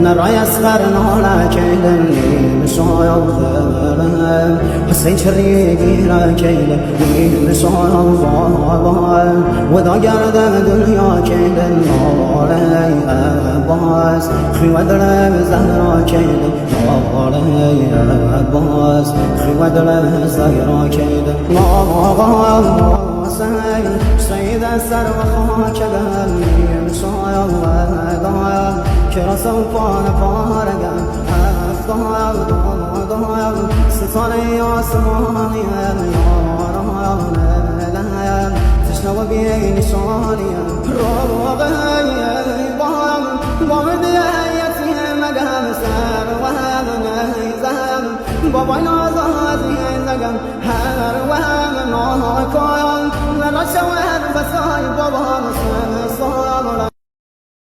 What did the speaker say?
نرى يسخر نولا كيلن مشايا حسين شريقي را كيلن مشايا وذا قرد دنيا كيلن علي أباس خوادر زهرا كيلن علي أباس خوادر زهرا كيلن سيد السر وخاك بهمي مشايا الله كرا سوفان فارقا أفضل ضايا ستاني آسماني يا تشنو بيني شانيا روغي بامدي يتي مقام سر وهم نيزم بابا نازازي نقم هر وهم ناكايا نرشوه بساي بابا